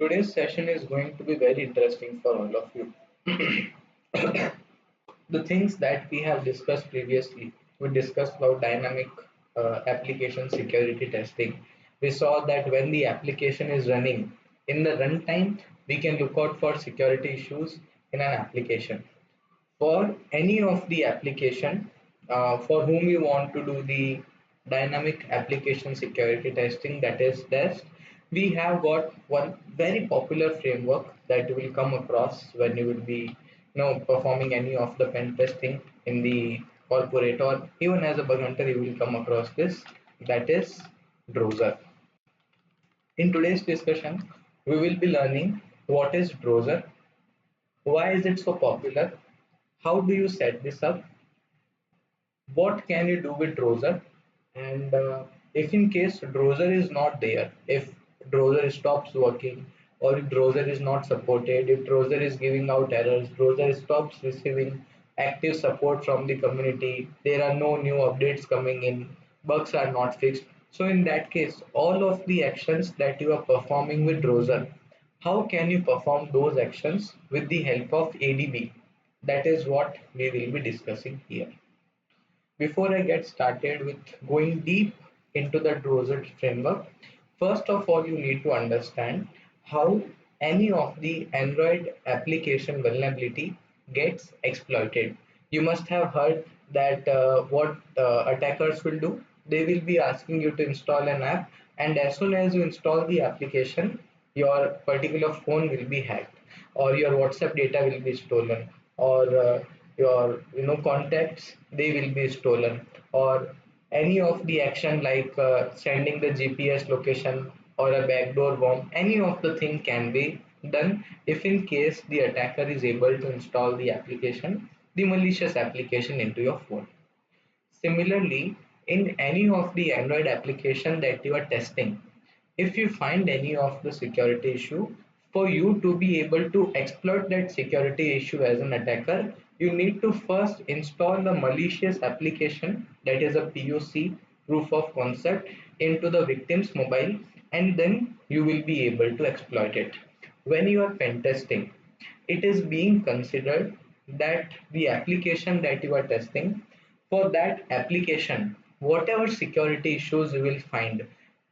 Today's session is going to be very interesting for all of you. The things that we have discussed previously, we discussed about dynamic application security testing. We saw that when the application is running in the runtime, we can look out for security issues in an application. For any of the application for whom you want to do the dynamic application security testing, that is test, we have got one very popular framework that you will come across when you will be performing any of the pen testing in the corporate, or even as a bug hunter you will come across this, that is Drozer. In today's discussion we will be learning what is Drozer, why is it so popular, how do you set this up, what can you do with Drozer, and if in case Drozer is not there, if Drozer stops working, or if Drozer is not supported, if Drozer is giving out errors, Drozer stops receiving active support from the community, there are no new updates coming in, bugs are not fixed. So in that case, all of the actions that you are performing with Drozer, how can you perform those actions with the help of ADB? That is what we will be discussing here. Before I get started with going deep into the Drozer framework, first of all, you need to understand how any of the Android application vulnerability gets exploited. You must have heard that what attackers will do. They will be asking you to install an app, and as soon as you install the application, your particular phone will be hacked, or your WhatsApp data will be stolen, or your contacts, they will be stolen, or any of the action like sending the GPS location or a backdoor worm, any of the thing can be done if in case the attacker is able to install the application, the malicious application into your phone. Similarly, in any of the Android application that you are testing, if you find any of the security issue, for you to be able to exploit that security issue as an attacker, you need to first install the malicious application, that is a POC, proof of concept, into the victim's mobile, and then you will be able to exploit it. When you are pen testing, it is being considered that the application that you are testing, for that application, whatever security issues you will find,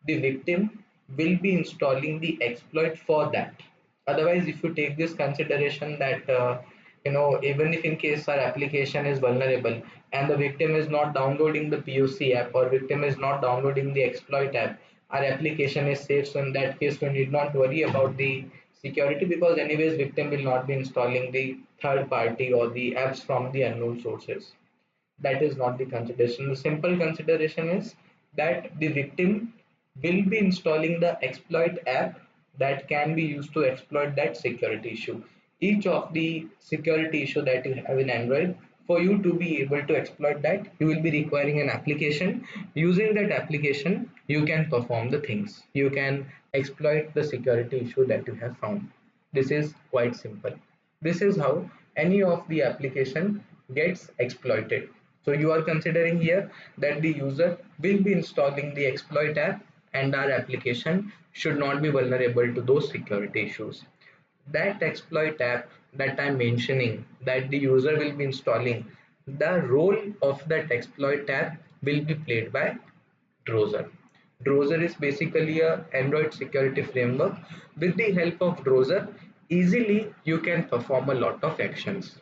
the victim will be installing the exploit for that. Otherwise, if you take this consideration that even if in case our application is vulnerable and the victim is not downloading the POC app, or victim is not downloading the exploit app, our application is safe. So in that case, we need not worry about the security, because anyways victim will not be installing the third party or the apps from the unknown sources. That is not the consideration. The simple consideration is that the victim will be installing the exploit app that can be used to exploit that security issue. Each of the security issue that you have in Android, for you to be able to exploit that, you will be requiring an application. Using that application, you can perform the things. You can exploit the security issue that you have found. This is quite simple. This is how any of the application gets exploited. So you are considering here that the user will be installing the exploit app, and our application should not be vulnerable to those security issues. That exploit app that I'm mentioning, that the user will be installing, the role of that exploit app will be played by Drozer. Drozer is basically a Android security framework. With the help of Drozer, easily you can perform a lot of actions.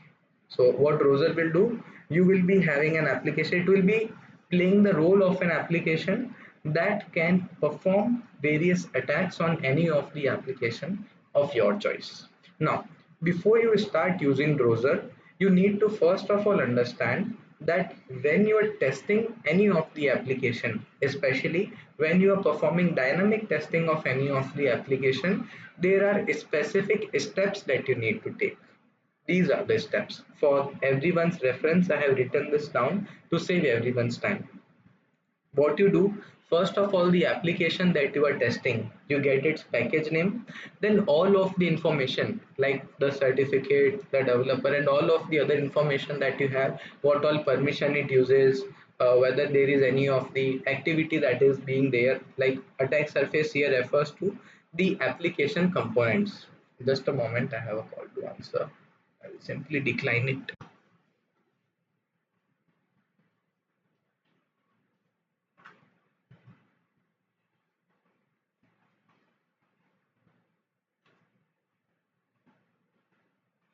So what Drozer will do, you will be having an application, it will be playing the role of an application that can perform various attacks on any of the application of your choice. Now, before you start using Drozer, you need to first of all understand that when you are testing any of the application, especially when you are performing dynamic testing of any of the application, there are specific steps that you need to take. These are the steps. For everyone's reference, I have written this down to save everyone's time. What you do, first of all, the application that you are testing, you get its package name, then all of the information like the certificate, the developer, and all of the other information that you have, what all permission it uses, whether there is any of the activity that is being there, like attack surface here refers to the application components. Just a moment, I have a call to answer. I will simply decline it.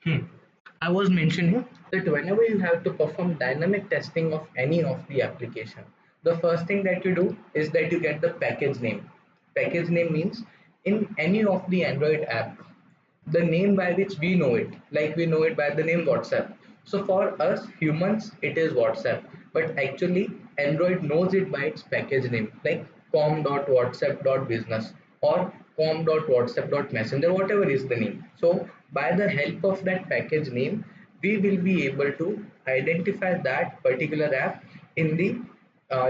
Hmm. I was mentioning that whenever you have to perform dynamic testing of any of the application, the first thing that you do is that you get the package name. Package name means in any of the Android app, the name by which we know it, like we know it by the name WhatsApp. So for us humans, it is WhatsApp, but actually Android knows it by its package name, like com.whatsapp.business or com.whatsapp.messenger, whatever is the name. So by the help of that package name, we will be able to identify that particular app in the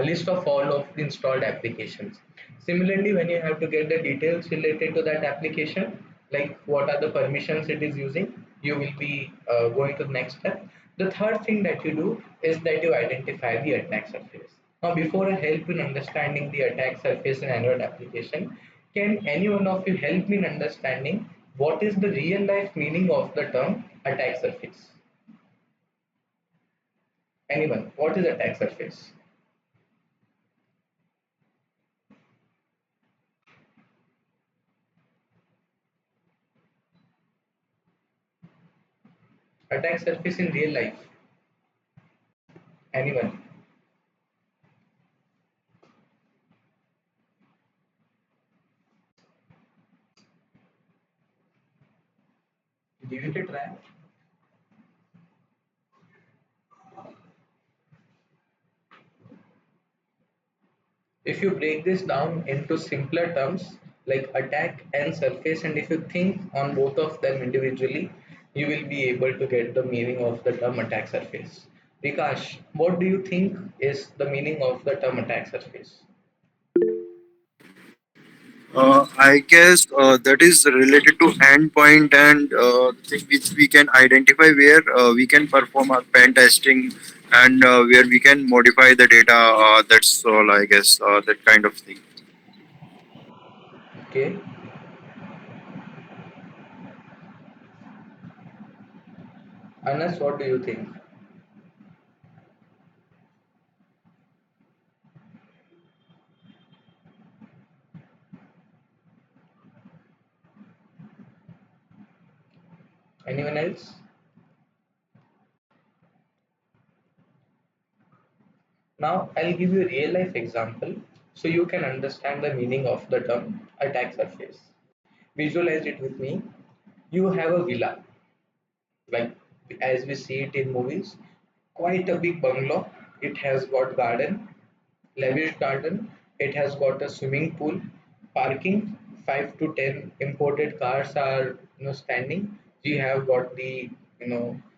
list of all of the installed applications. Similarly, when you have to get the details related to that application, like what are the permissions it is using, you will be going to the next step. The third thing that you do is that you identify the attack surface. Now, before I help in understanding the attack surface in Android application, can any one of you help me in understanding what is the real life meaning of the term attack surface? Anyone? What is attack surface? Attack surface in real life? Anyone? Give it a try. If you break this down into simpler terms like attack and surface, and if you think on both of them individually, you will be able to get the meaning of the term attack surface. Vikash, what do you think is the meaning of the term attack surface? I guess that is related to endpoint and thing which we can identify where we can perform our pen testing and where we can modify the data. That's all, I guess, that kind of thing. Okay, Anas, what do you think? Anyone else? Now, I'll give you a real life example so you can understand the meaning of the term attack surface. Visualize it with me. You have a villa, like as we see it in movies, quite a big bungalow. It has got garden, lavish garden. It has got a swimming pool, parking. 5 to 10 imported cars are standing. We have got the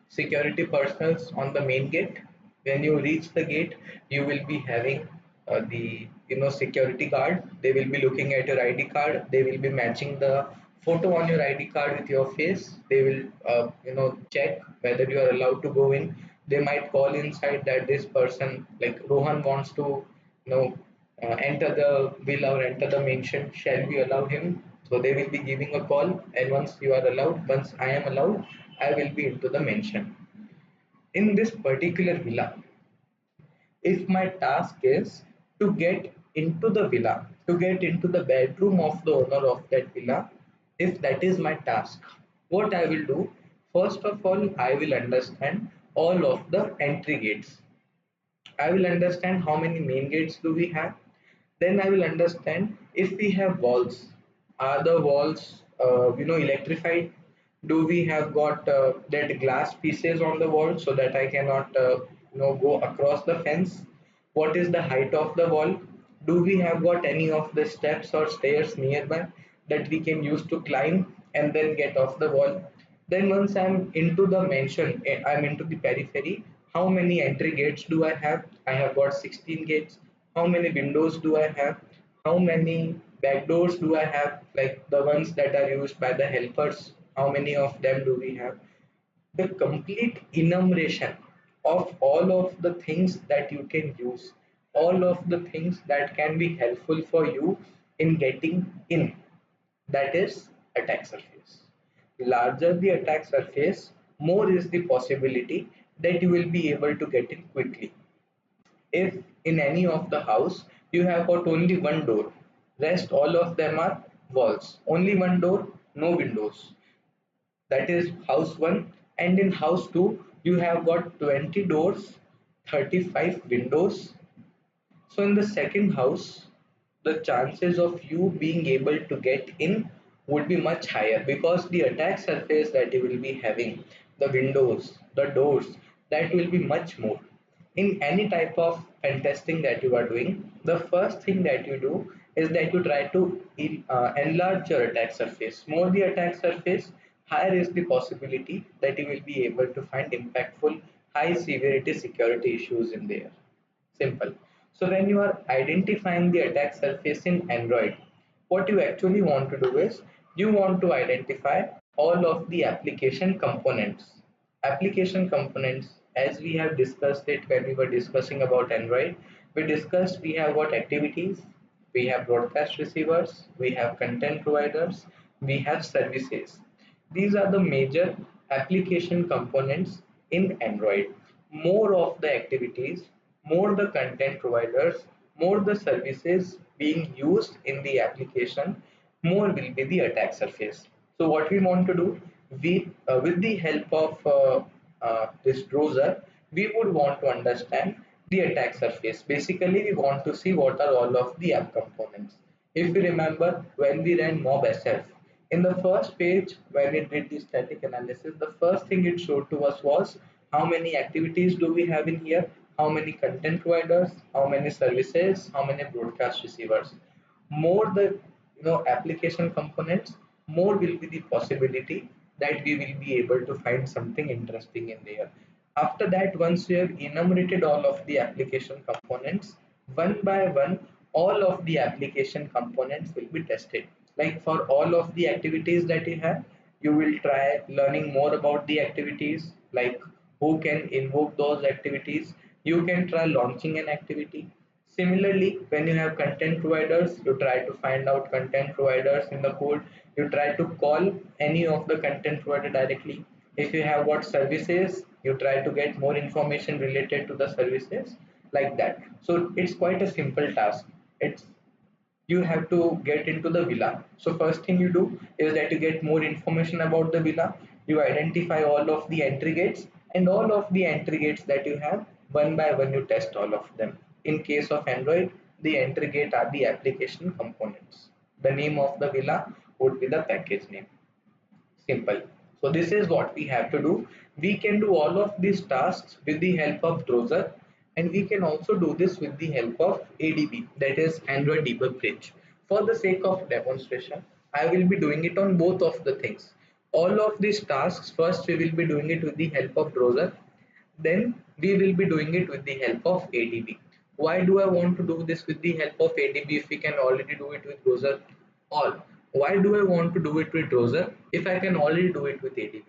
security personnel on the main gate. When you reach the gate, you will be having the security guard. They will be looking at your ID card. They will be matching the photo on your ID card with your face. They will check whether you are allowed to go in. They might call inside that this person like Rohan wants to enter the villa or enter the mansion. Shall we allow him? So they will be giving a call, and once you are allowed, once I am allowed, I will be into the mansion. In this particular villa, if my task is to get into the villa, to get into the bedroom of the owner of that villa, if that is my task, what I will do, first of all, I will understand all of the entry gates. I will understand how many main gates do we have. Then I will understand if we have walls. Are the walls, electrified? Do we have got that glass pieces on the wall so that I cannot, go across the fence? What is the height of the wall? Do we have got any of the steps or stairs nearby that we can use to climb and then get off the wall? Then once I'm into the mansion, I'm into the periphery. How many entry gates do I have? I have got 16 gates. How many windows do I have? How many back doors do I have? Like the ones that are used by the helpers. How many of them do we have? The complete enumeration of all of the things that you can use, all of the things that can be helpful for you in getting in. that is attack surface. Larger the attack surface, more is the possibility that you will be able to get in quickly. If in any of the house you have got only one door, rest all of them are walls, only one door, no windows, that is house 1. And in house 2 you have got 20 doors, 35 windows. So in the second house, the chances of you being able to get in would be much higher, because the attack surface that you will be having, the windows, the doors, that will be much more. In any type of pen testing that you are doing, the first thing that you do is that you try to enlarge your attack surface. More the attack surface, higher is the possibility that you will be able to find impactful, high severity security issues in there. Simple. So when you are identifying the attack surface in Android, what you actually want to do is you want to identify all of the application components. Application components, as we have discussed it when we were discussing about Android, we discussed we have what activities, we have broadcast receivers, we have content providers, we have services. These are the major application components in Android. More of the activities, more the content providers, more the services being used in the application, more will be the attack surface. So what we want to do, with the help of this Drozer, we would want to understand the attack surface. Basically, we want to see what are all of the app components. If you remember, when we ran mob SF, in the first page, when it did the static analysis, the first thing it showed to us was how many activities do we have in here, how many content providers, how many services, how many broadcast receivers. More the application components, more will be the possibility that we will be able to find something interesting in there. After that, once we have enumerated all of the application components, one by one, all of the application components will be tested. Like for all of the activities that you have, you will try learning more about the activities, like who can invoke those activities. You can try launching an activity. Similarly, when you have content providers, you try to find out content providers in the code. You try to call any of the content provider directly. If you have what services, you try to get more information related to the services, like that. So it's quite a simple task. It's You have to get into the villa. So first thing you do is that you get more information about the villa. You identify all of the entry gates, and all of the entry gates that you have, one by one you test all of them. In case of Android, the entry gate are the application components. The name of the villa would be the package name. Simple. So this is what we have to do. We can do all of these tasks with the help of Drozer, and we can also do this with the help of ADB, that is Android Debug Bridge. For the sake of demonstration, I will be doing it on both of the things. All of these tasks, first we will be doing it with the help of Drozer, then we will be doing it with the help of ADB. Why do I want to do this with the help of ADB if we can already do it with Drozer? Or why do I want to do it with Drozer if I can already do it with ADB?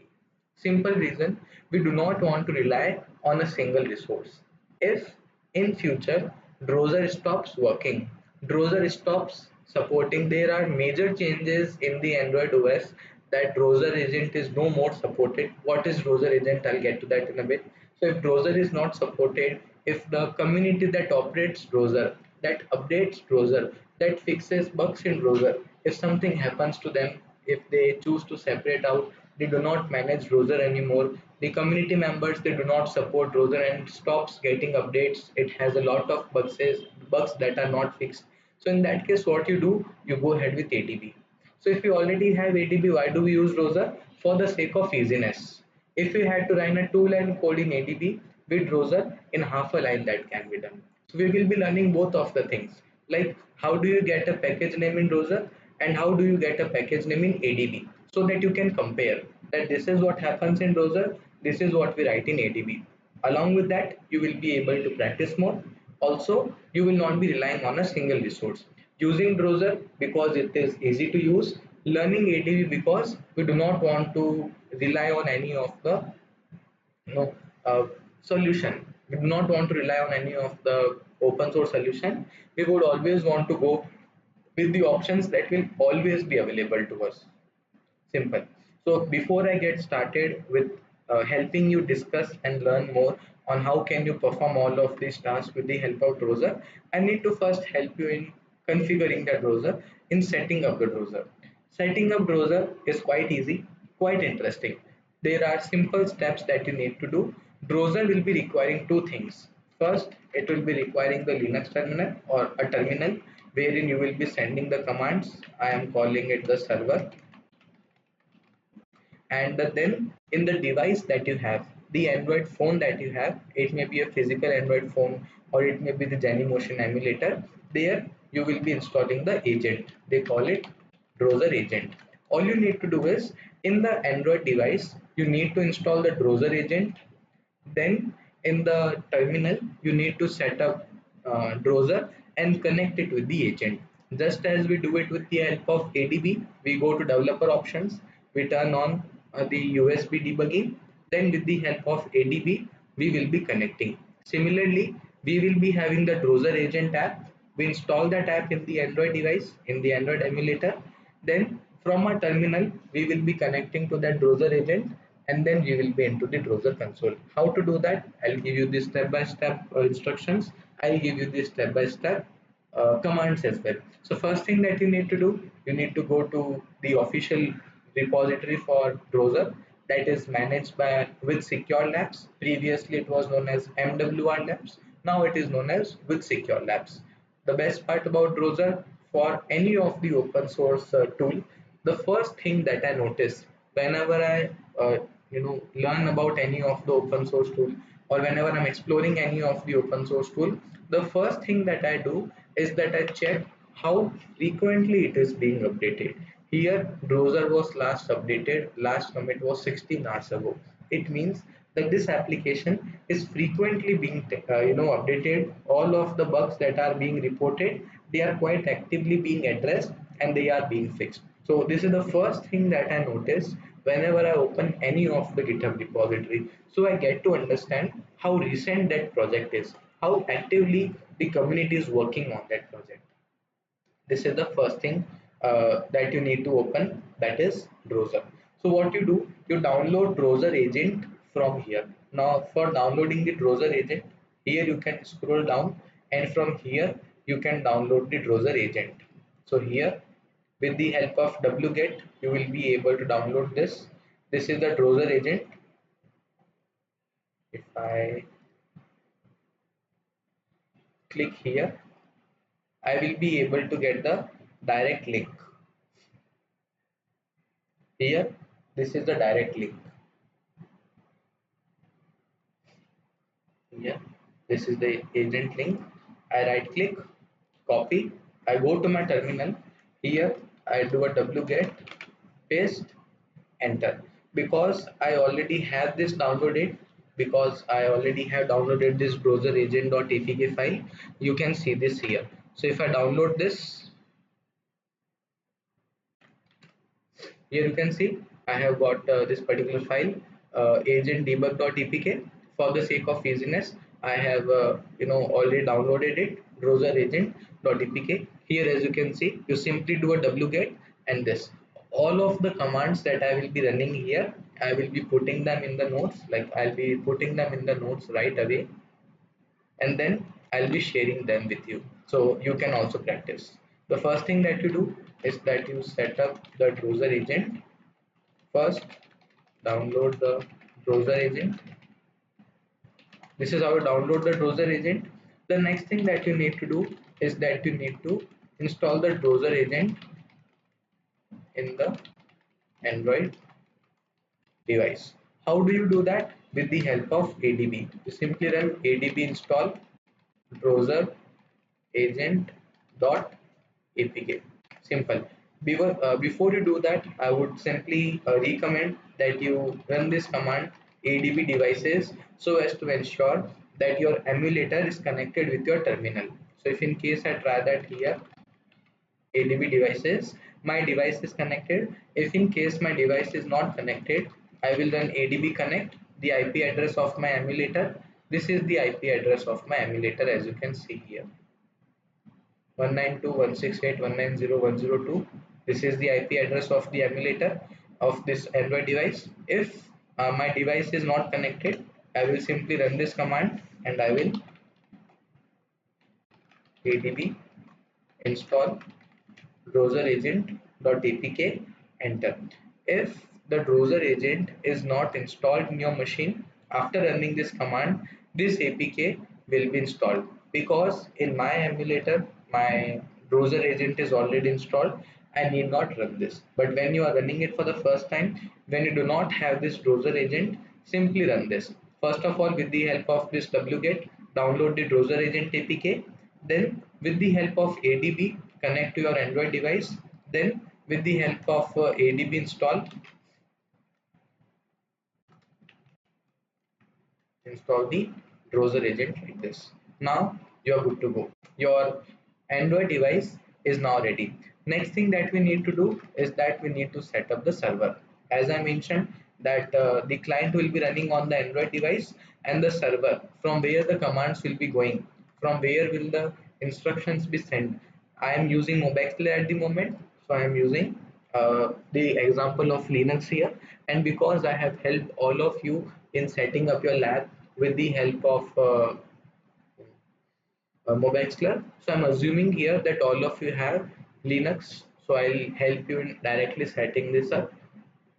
Simple reason, we do not want to rely on a single resource. If in future Drozer stops working, Drozer stops supporting, there are major changes in the Android OS that Drozer agent is no more supported. What is Drozer agent? I'll get to that in a bit. So if Drozer is not supported, if the community that operates Drozer, that updates Drozer, that fixes bugs in Drozer, if something happens to them, if they choose to separate out, they do not manage Drozer anymore, the community members, they do not support Drozer and stops getting updates, it has a lot of bugs that are not fixed. So in that case, what you do, you go ahead with ADB. So if you already have ADB, why do we use Drozer? For the sake of easiness. If you had to write a two-line code in ADB with Drozer, in half a line that can be done. So we will be learning both of the things. Like how do you get a package name in Drozer and how do you get a package name in ADB, so that you can compare that this is what happens in Drozer, this is what we write in ADB. Along with that, you will be able to practice more. Also, you will not be relying on a single resource. Using Drozer because it is easy to use, learning ADB because we do not want to rely on any of the no solution. We do not want to rely on any of the open source solution. We would always want to go with the options that will always be available to us. Simple. So before I get started with helping you discuss and learn more on how can you perform all of these tasks with the help of Drozer, I need to first help you in configuring the Drozer, in setting up the Drozer. Setting up Drozer is quite easy, quite interesting. There are simple steps that you need to do. Drozer will be requiring two things. First, it will be requiring the Linux terminal or a terminal wherein you will be sending the commands. I am calling it the server, and then in the device that you have, the Android phone that you have, it may be a physical Android phone or it may be the Genymotion emulator. There you will be installing the agent. They call it Drozer agent. All you need to do is, in the Android device, you need to install the Drozer agent. Then in the terminal, you need to set up Drozer and connect it with the agent. Just as we do it with the help of ADB, we go to developer options, we turn on the USB debugging, then with the help of ADB, we will be connecting. Similarly, we will be having the Drozer agent app. We install that app in the Android device, in the Android emulator. Then from our terminal, we will be connecting to that Drozer agent, and then we will be into the Drozer console. How to do that? I'll give you the step-by-step instructions. I'll give you the step-by-step commands as well. So first thing that you need to do, you need to go to the official repository for Drozer that is managed by 𝗓𝗃𝗶𝗹𝗯𝗹𝗲. Previously it was known as MWR Labs. Now it is known as 𝗓𝗃𝗶𝗹𝗯𝗹𝗲. The best part about Drozer, for any of the open source tool, the first thing that I notice whenever I learn about any of the open source tool, or whenever I'm exploring any of the open source tool, the first thing that I do is that I check how frequently it is being updated. Here Drozer was last updated, last commit was 16 hours ago. It means that this application is frequently being updated. All of the bugs that are being reported, they are quite actively being addressed and they are being fixed. So this is the first thing that I notice whenever I open any of the GitHub repository. So I get to understand how recent that project is, how actively the community is working on that project. This is the first thing that you need to open, that is Drozer. So what you do, you download Drozer agent from here. Now for downloading the Drozer agent, here you can scroll down, and from here you can download the Drozer agent. So here, with the help of wget, you will be able to download this. This is the Drozer agent. If I click here, I will be able to get the direct link. Here, this is the direct link. Here, this is the agent link. I right click, copy. I go to my terminal. Here, I do a wget, paste, enter. Because I already have this downloaded, because I already have downloaded this browser agent.apk file, you can see this here. So if I download this, here you can see I have got this particular file, agent debug.apk. For the sake of easiness, I have already downloaded it, browser agent.apk. Here, as you can see, you simply do a wget, and this, all of the commands that I will be running here, I will be putting them in the notes. Like, I'll be putting them in the notes right away, and then I'll be sharing them with you so you can also practice. The first thing that you do is that you set up the browser agent. First, download the browser agent. This is how you download the browser agent. The next thing that you need to do is that you need to install the browser agent in the Android device. How do you do that? With the help of ADB. You simply run ADB install browser agent.apk. Simple. Before you do that, I would simply recommend that you run this command adb devices so as to ensure that your emulator is connected with your terminal. So if in case I try that here, adb devices, my device is connected. If in case my device is not connected, I will run adb connect, the IP address of my emulator. This is the IP address of my emulator, as you can see here. 192.168.190.102. This is the IP address of the emulator of this Android device. If my device is not connected, I will simply run this command and I will adb install Drozer agent.apk, enter. If the Drozer agent is not installed in your machine, after running this command, this APK will be installed, because in my emulator, my Drozer agent is already installed. I need not run this. But when you are running it for the first time, when you do not have this Drozer agent, simply run this. First of all, with the help of this wget, download the Drozer agent APK. Then with the help of ADB, connect to your Android device. Then with the help of ADB install the Drozer agent like this. Now you are good to go. Your Android device is now ready. Next thing that we need to do is that we need to set up the server. As I mentioned, that the client will be running on the Android device, and the server, from where the commands will be going, from where will the instructions be sent. I am using Mobexler at the moment, so I am using the example of Linux here, and because I have helped all of you in setting up your lab with the help of Mobexler, so I'm assuming here that all of you have Linux, so I'll help you in directly setting this up.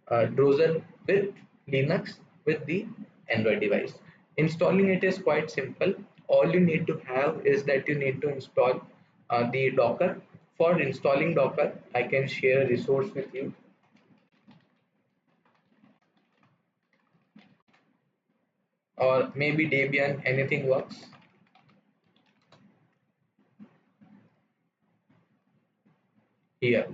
Drozer with Linux with the Android device. Installing it is quite simple. All you need to have is that you need to install the Docker. For installing Docker, I can share a resource with you, or maybe Debian, anything works. Here,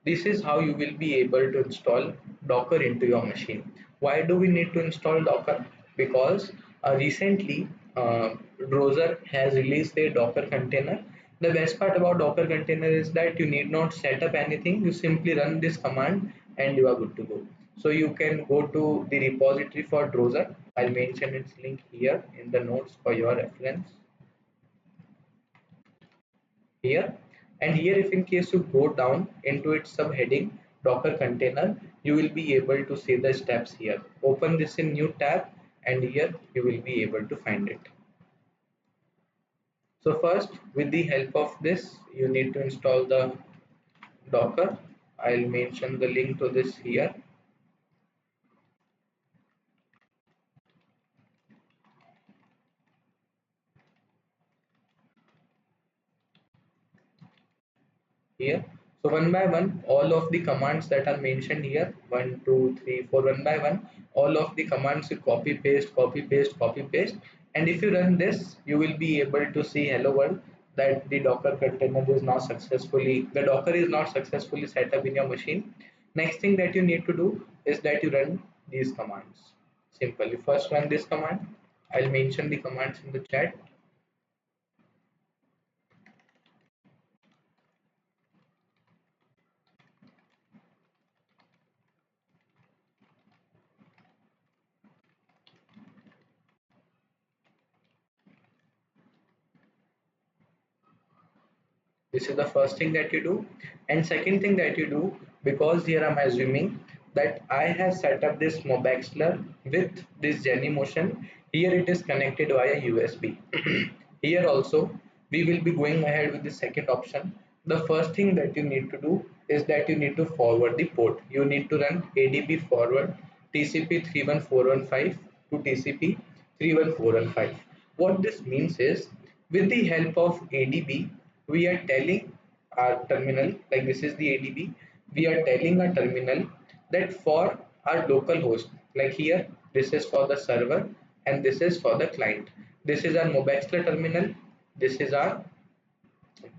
this is how you will be able to install Docker into your machine. Why do we need to install Docker? Because recently Drozer has released a Docker container. The best part about Docker container is that you need not set up anything. You simply run this command and you are good to go. So you can go to the repository for Drozer. I'll mention its link here in the notes for your reference here. And here, if in case you go down into its subheading Docker container, you will be able to see the steps here. Open this in new tab, and here you will be able to find it. So first, with the help of this, you need to install the Docker. I'll mention the link to this here. Here, so one by one, all of the commands that are mentioned here, 1 2 3 4, one by one, all of the commands, you copy paste, copy paste, copy paste, and if you run this, you will be able to see hello world, that the Docker container is now successfully, the Docker is not successfully set up in your machine. Next thing that you need to do is that you run these commands. Simply first run this command. I'll mention the commands in the chat. This is the first thing that you do. And second thing that you do, because here I'm assuming that I have set up this Mobexler with this Genymotion. Here it is connected via USB. Here also we will be going ahead with the second option. The first thing that you need to do is that you need to forward the port. You need to run ADB forward TCP 31415 to TCP 31415. What this means is, with the help of ADB, we are telling our terminal, like this is the ADB, we are telling our terminal that for our local host, like here, this is for the server and this is for the client. This is our Mobexler terminal. This is our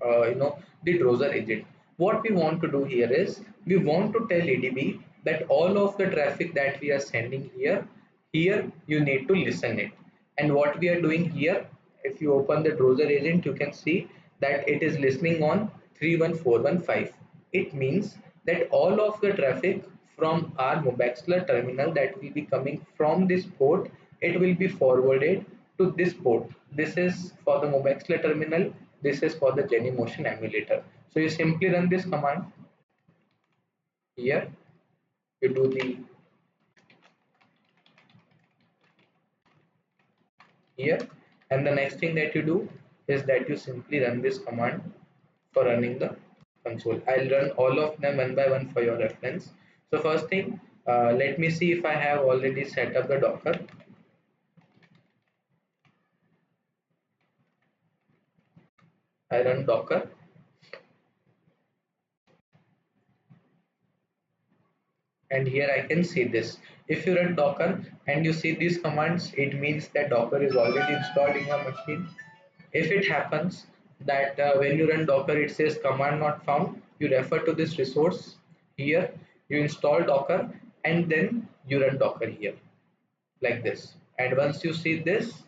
the Drozer agent. What we want to do here is we want to tell ADB that all of the traffic that we are sending here you need to listen it. And what we are doing here, if you open the Drozer agent, you can see that it is listening on 31415. It means that all of the traffic from our Mobexler terminal that will be coming from this port, it will be forwarded to this port. This is for the Mobexler terminal. This is for the 𝗔𝗃 emulator. So you simply run this command here. You do the here, and the next thing that you do is that you simply run this command for running the console. I'll run all of them one by one for your reference. So first thing, let me see if I have already set up the Docker. I run Docker, and here I can see this. If you run Docker and you see these commands, it means that Docker is already installed in your machine. If it happens that when you run Docker it says command not found, you refer to this resource here, you install Docker, and then you run Docker here like this. And once you see this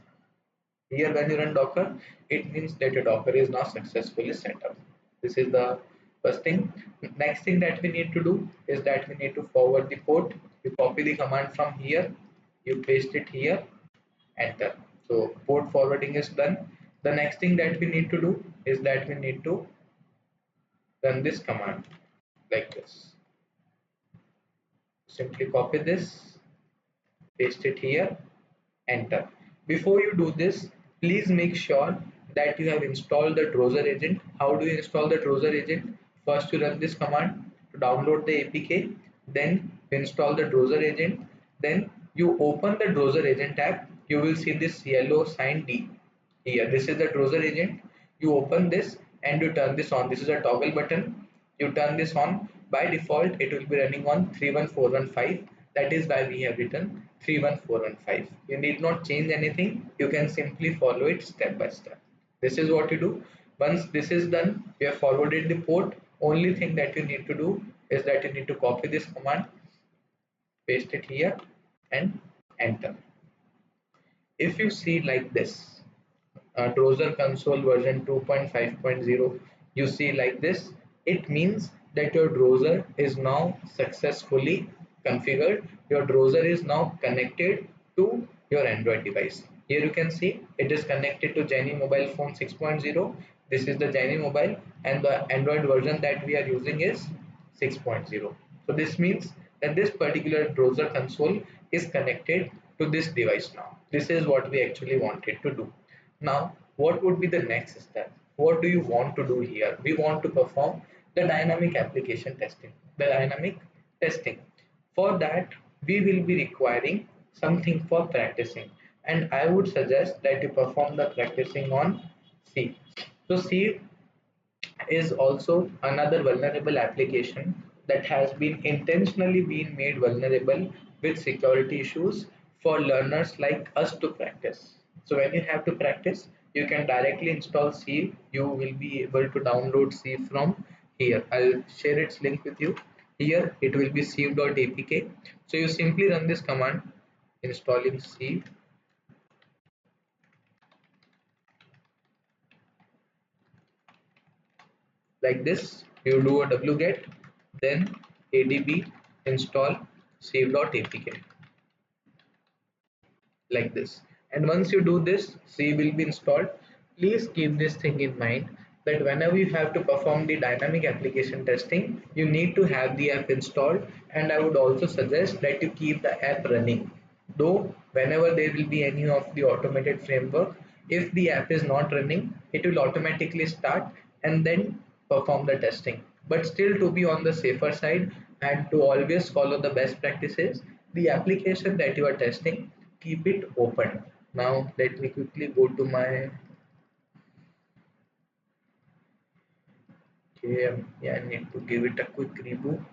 here, when you run Docker, it means that your Docker is now successfully set up. This is the first thing. Next thing that we need to do is that we need to forward the port. You copy the command from here, you paste it here, enter. So port forwarding is done. The next thing that we need to do is that we need to run this command like this. Simply copy this, paste it here, enter. Before you do this, please make sure that you have installed the Drozer agent. How do you install the Drozer agent? First you run this command to download the APK, then you install the Drozer agent, then you open the Drozer agent app. You will see this yellow sign D here. This is the Drozer agent. You open this and you turn this on. This is a toggle button. You turn this on. By default it will be running on 31415. That is why we have written 31415. You need not change anything. You can simply follow it step by step. This is what you do. Once this is done, you have forwarded the port. Only thing that you need to do is that you need to copy this command, paste it here, and enter. If you see like this, Drozer console version 2.5.0, you see like this, it means that your Drozer is now successfully configured. Your Drozer is now connected to your Android device. Here you can see it is connected to 𝗔𝗃 mobile phone 6.0. This is the 𝗔𝗃 mobile, and the Android version that we are using is 6.0. So this means that this particular Drozer console is connected to this device now. This is what we actually wanted to do. Now, what would be the next step? What do you want to do here? We want to perform the dynamic application testing. The dynamic testing. For that, we will be requiring something for practicing. And I would suggest that you perform the practicing on C. So C is also another vulnerable application that has been intentionally been made vulnerable with security issues for learners like us to practice. So when you have to practice, you can directly install C. You will be able to download C from here. I'll share its link with you. Here it will be 𝗃.apk. So you simply run this command installing C like this. You do a wget, then adb install 𝗃.apk like this. And once you do this, C will be installed. Please keep this thing in mind that whenever you have to perform the dynamic application testing, you need to have the app installed, and I would also suggest that you keep the app running. Though whenever there will be any of the automated framework, if the app is not running, it will automatically start and then perform the testing. But still, to be on the safer side and to always follow the best practices, the application that you are testing, keep it open. Now let me quickly go to my yeah, I need to give it a quick reboot.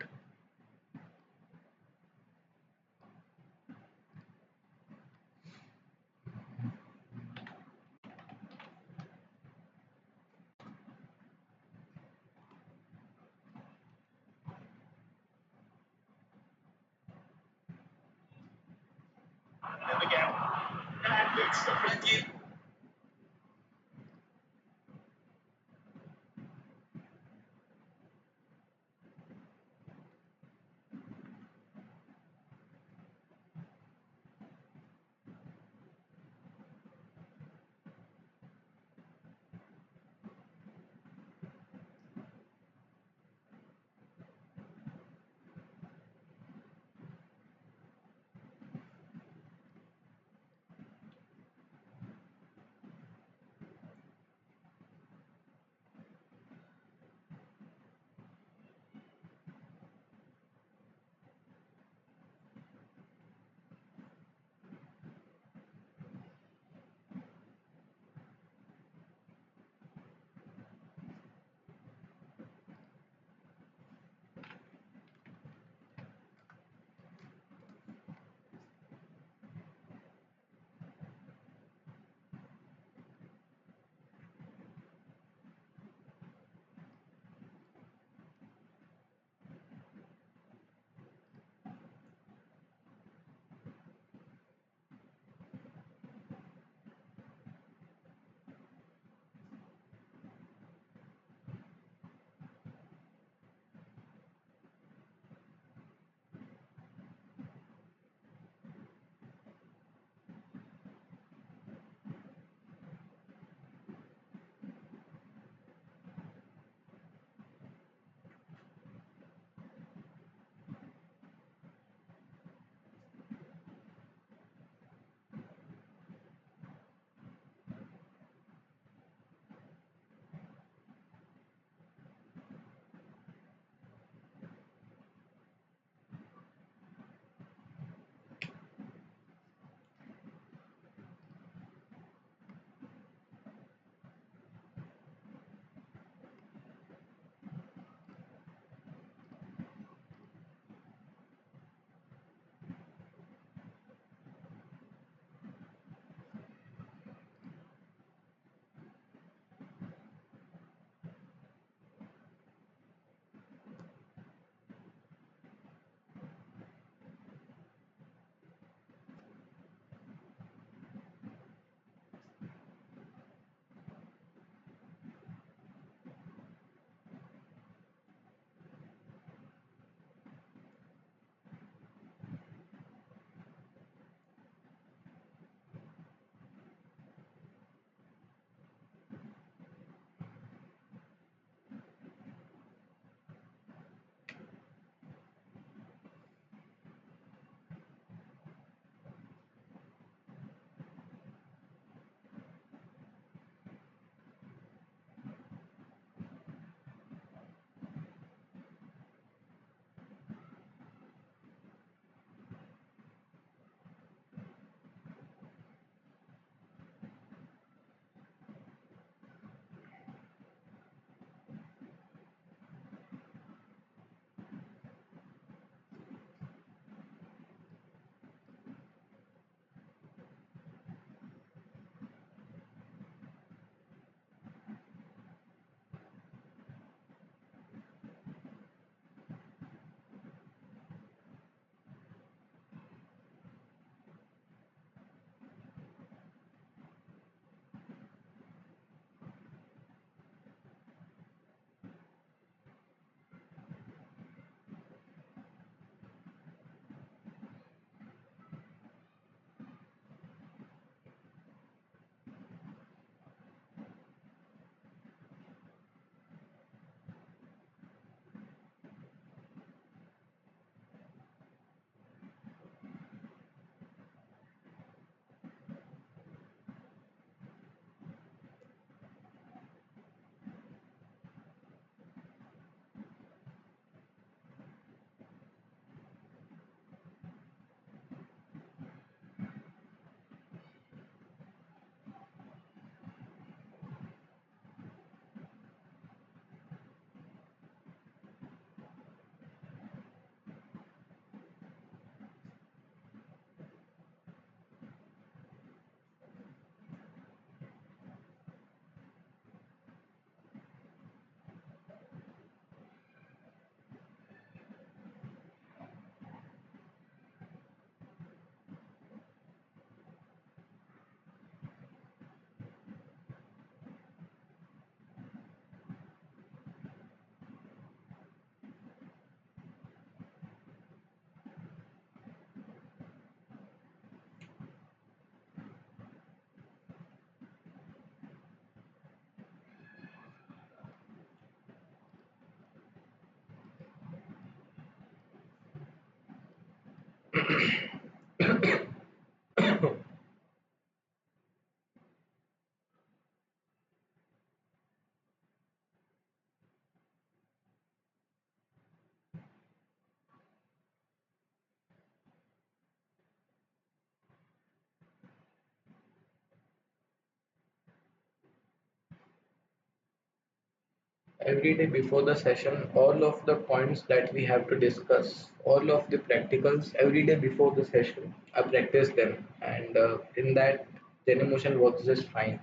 every day before the session, all of the points that we have to discuss, all of the practicals, every day before the session, I practice them, and in that, the emotion works just fine.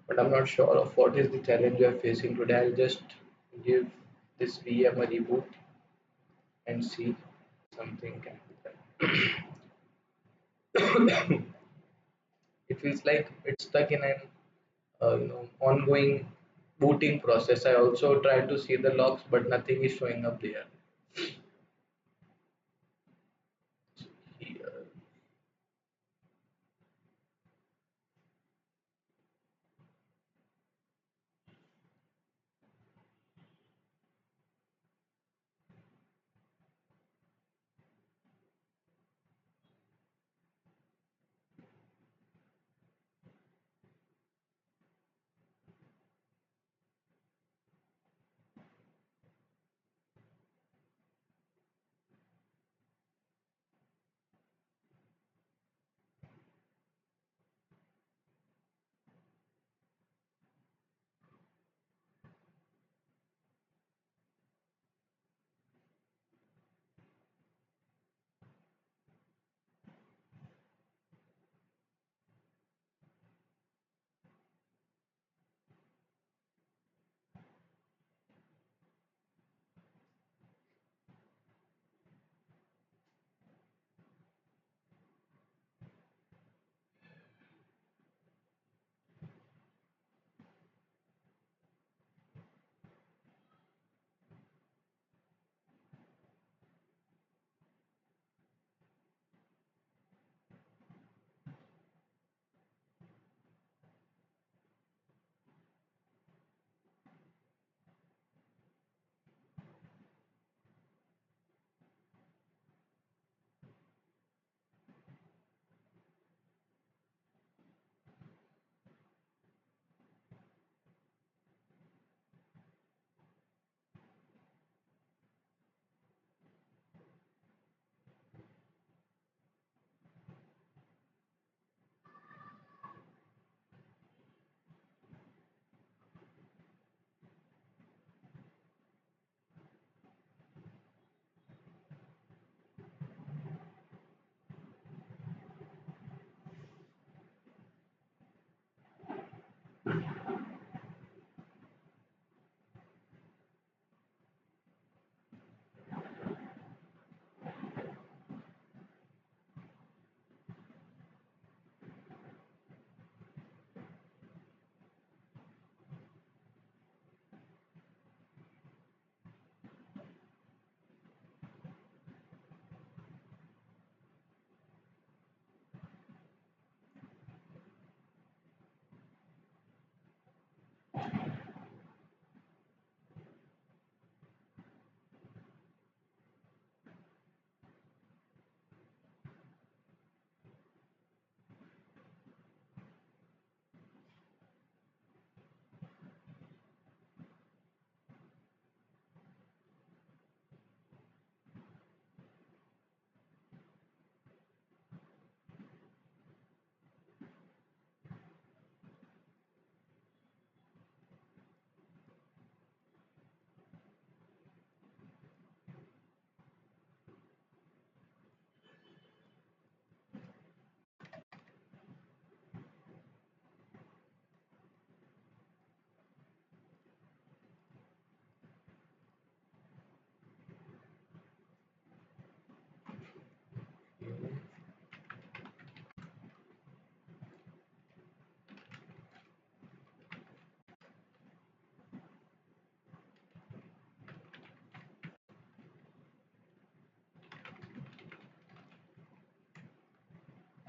But I'm not sure of what is the challenge we are facing today. I'll just give this VM a reboot and see something can happen. It feels like it's stuck in an ongoing booting process. I also try to see the logs, but nothing is showing up there. Here.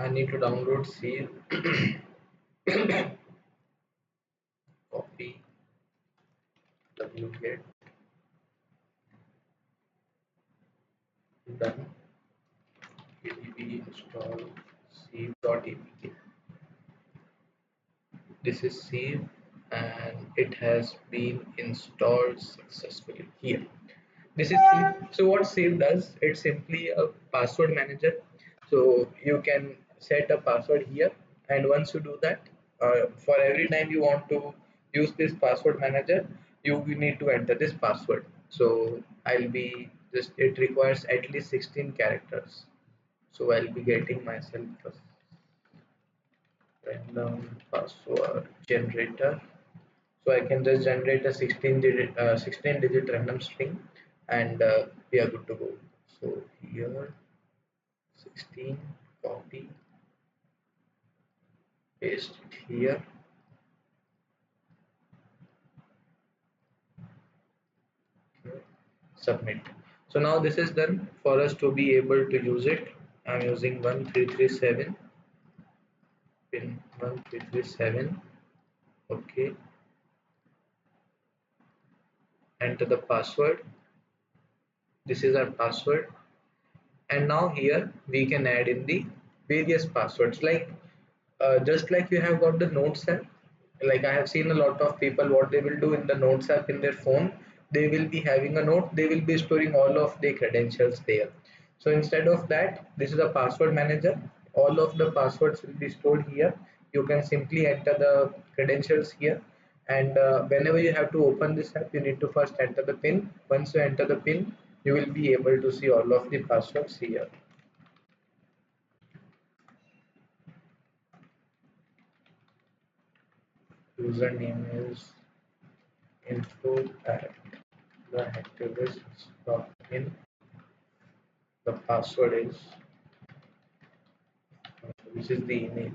I need to download C copy wget done pdb install save.apk. This is saved and it has been installed successfully here. This is so what save does, it's simply a password manager. So you can set a password here, and once you do that, for every time you want to use this password manager, you need to enter this password. So I'll be just, it requires at least 16 characters. So I'll be getting myself a random password generator. So I can just generate a 16 digit random string, and we are good to go. So here 16, copy, paste it here. Okay, submit. So now this is done. For us to be able to use it, I'm using 1337, pin 1337. Okay, enter the password. This is our password, and now here we can add in the various passwords, like just like you have got the notes app. Like I have seen a lot of people, what they will do in the notes app in their phone, they will be having a note, they will be storing all of their credentials there. So instead of that, this is a password manager. All of the passwords will be stored here. You can simply enter the credentials here, and whenever you have to open this app, you need to first enter the pin. Once you enter the pin, you will be able to see all of the passwords here. Username is info at thehacktivists.in. The password is, this is the email.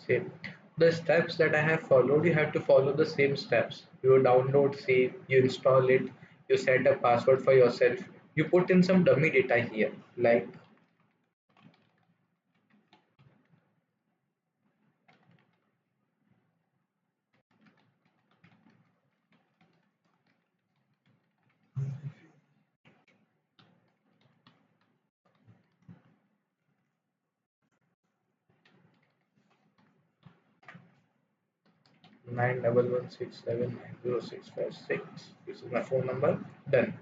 Same. The steps that I have followed, you have to follow the same steps. You download, save, you install it, you set a password for yourself, you put in some dummy data here, like 911679066. This is my phone number. Done.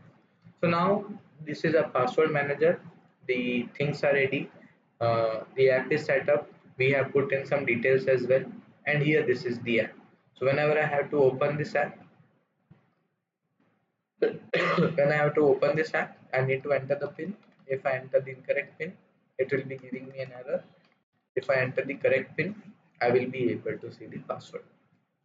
So now this is a password manager. The things are ready. The app is set up. We have put in some details as well. And here this is the app. So whenever I have to open this app, when I have to open this app, I need to enter the pin. If I enter the incorrect pin, it will be giving me an error. If I enter the correct pin, I will be able to see the password.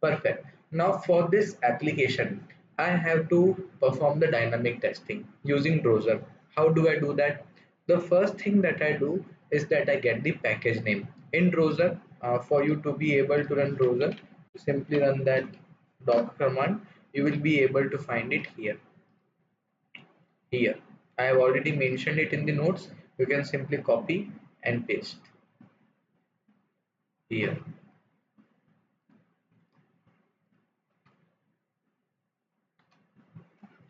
Perfect. Now for this application, I have to perform the dynamic testing using Drozer. How do I do that? The first thing that I do is that I get the package name in Drozer. For you to be able to run Drozer, simply run that doc command. You will be able to find it here. Here, I have already mentioned it in the notes. You can simply copy and paste here.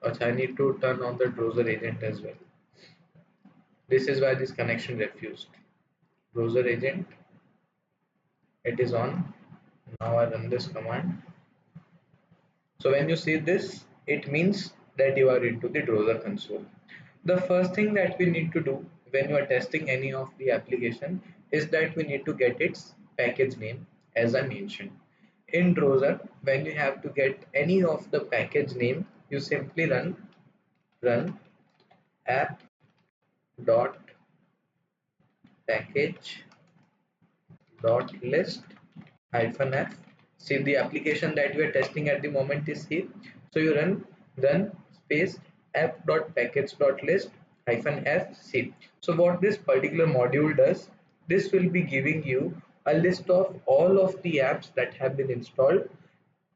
Also, I need to turn on the Drozer agent as well. This is why this connection refused. Browser agent, it is on. Now I run this command. So when you see this, it means that you are into the Drozer console. The first thing that we need to do when you are testing any of the application is that we need to get its package name, as I mentioned. In Drozer, when you have to get any of the package name, you simply run app dot package dot list hyphen f. See, the application that we are testing at the moment is here. So you run space app.package.list hyphen f c. So what this particular module does, this will be giving you a list of all of the apps that have been installed,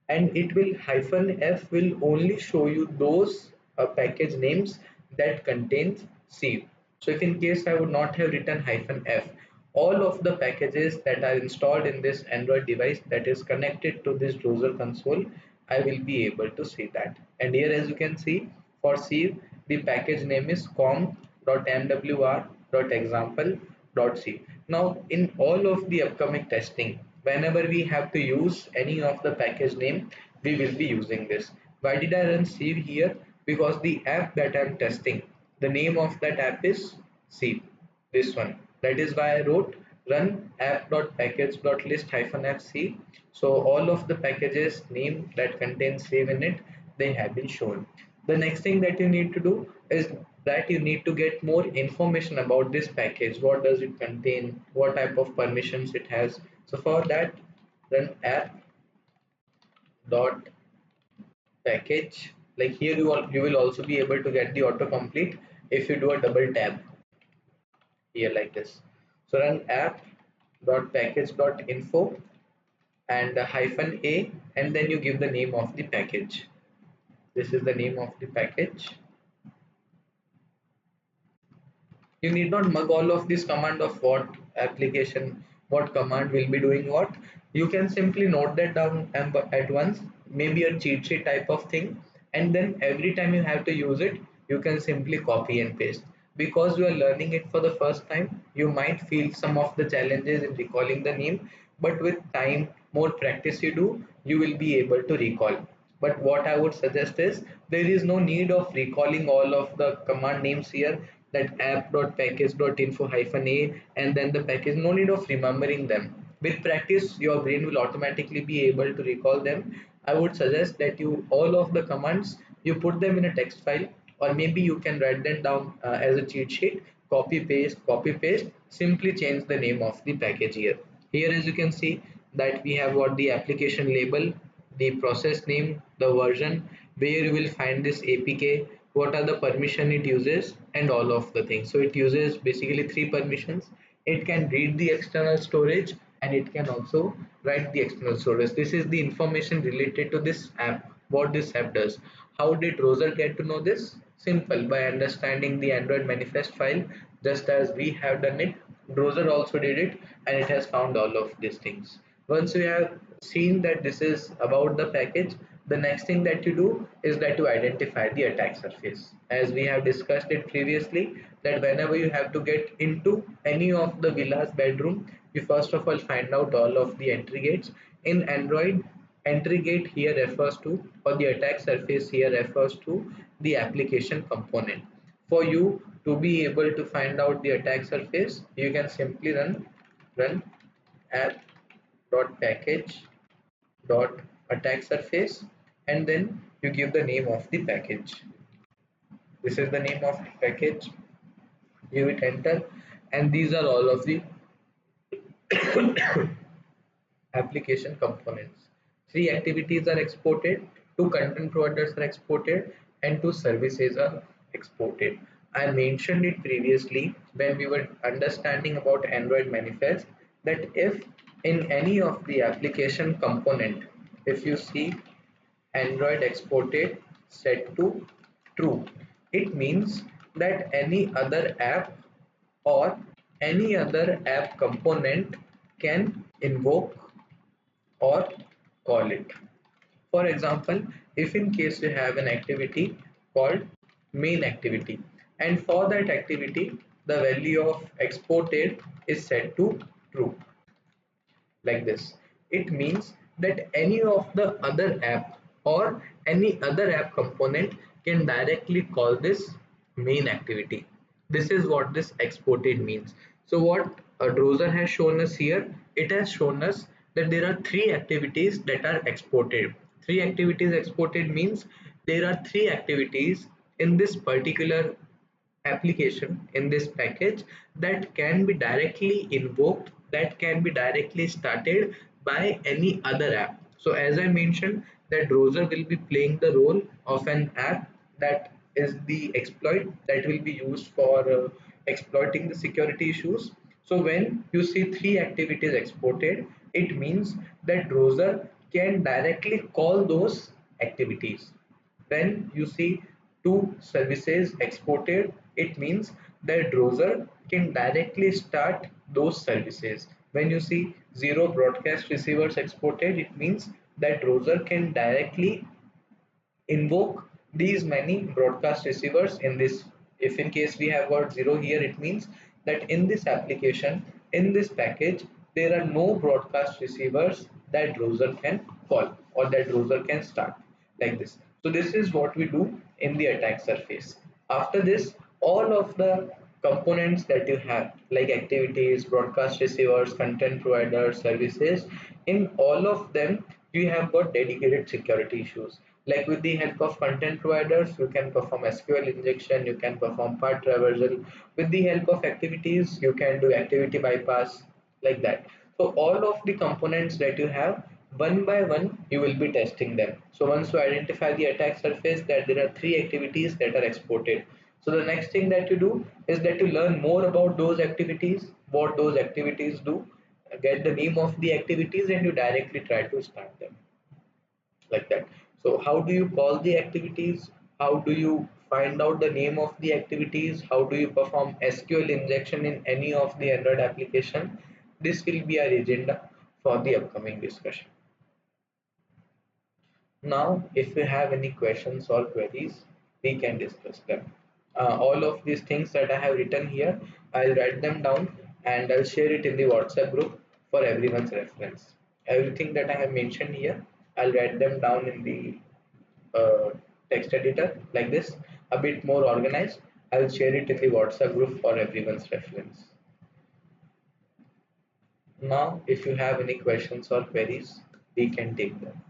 and it will hyphen f will only show you those package names that contains c. So if in case I would not have written -f, all of the packages that are installed in this Android device that is connected to this Drozer console, I will be able to see that. And here as you can see, for C, the package name is com.mwr.example.c. Now in all of the upcoming testing, whenever we have to use any of the package name, we will be using this. Why did I run C here? Because the app that I'm testing, the name of that app is C, this one. That is why I wrote run app.package.list-fc. So all of the packages name that contains save in it, they have been shown. The next thing that you need to do is that you need to get more information about this package. What does it contain? What type of permissions it has? So for that, run app.package. Like here you will also be able to get the autocomplete if you do a double tab here like this. So run app.package.info and -a, and then you give the name of the package. This is the name of the package. You need not mug all of this command of what application, what command will be doing what. You can simply note that down at once, maybe a cheat sheet type of thing, and then every time you have to use it, you can simply copy and paste. Because you are learning it for the first time, you might feel some of the challenges in recalling the name, but with time, more practice you do, you will be able to recall. But what I would suggest is there is no need of recalling all of the command names here, that app.package.info-a and then the package, no need of remembering them. With practice, your brain will automatically be able to recall them. I would suggest that you all of the commands you put them in a text file, or maybe you can write them down as a cheat sheet, copy paste, simply change the name of the package here. Here as you can see that we have got the application label, the process name, the version, where you will find this APK, what are the permission it uses, and all of the things. So it uses basically three permissions. It can read the external storage and it can also write the external storage. This is the information related to this app, what this app does. How did Drozer get to know this? Simple, by understanding the Android manifest file, just as we have done it. Drozer also did it, and it has found all of these things. Once you have seen that this is about the package, the next thing that you do is that you identify the attack surface. As we have discussed it previously, that whenever you have to get into any of the villa's bedroom, you first of all find out all of the entry gates. In Android, entry gate here refers to, or the attack surface here refers to, the application component. For you to be able to find out the attack surface, you can simply run app.package.attack surface, and then you give the name of the package. This is the name of the package. You hit enter, and these are all of the application components. Three activities are exported, two content providers are exported, and two services are exported. I mentioned it previously when we were understanding about Android manifest, that if in any of the application component, if you see Android exported set to true, it means that any other app or any other app component can invoke or call it. For example, if in case you have an activity called main activity, and for that activity the value of exported is set to true, like this, it means that any of the other app or any other app component can directly call this main activity. This is what this exported means. So what Drozer has shown us here, it has shown us that there are three activities that are exported. Three activities exported means there are three activities in this particular application, in this package, that can be directly invoked, that can be directly started by any other app. So as I mentioned, that Drozer will be playing the role of an app, that is the exploit that will be used for exploiting the security issues. So when you see three activities exported, it means that Drozer can directly call those activities. When you see two services exported, it means that Drozer can directly start those services. When you see zero broadcast receivers exported, it means that Drozer can directly invoke these many broadcast receivers in this. If in case we have got 0 here, it means that in this application, in this package, there are no broadcast receivers that Drozer can call or that Drozer can start, like this. So this is what we do in the attack surface. After this, all of the components that you have, like activities, broadcast receivers, content providers, services, in all of them you have got dedicated security issues. Like with the help of content providers, you can perform SQL injection, you can perform path traversal. With the help of activities, you can do activity bypass, like that. So all of the components that you have, one by one you will be testing them. So once you identify the attack surface that there are three activities that are exported, so the next thing that you do is that you learn more about those activities, what those activities do, get the name of the activities, and you directly try to start them, like that. So how do you call the activities? How do you find out the name of the activities? How do you perform SQL injection in any of the Android application? This will be our agenda for the upcoming discussion. Now, if you have any questions or queries, we can discuss them. All of these things that I have written here, I'll write them down and I'll share it in the WhatsApp group for everyone's reference. Everything that I have mentioned here, I'll write them down in the text editor like this, a bit more organized. I'll share it in the WhatsApp group for everyone's reference. Now, if you have any questions or queries, we can take them.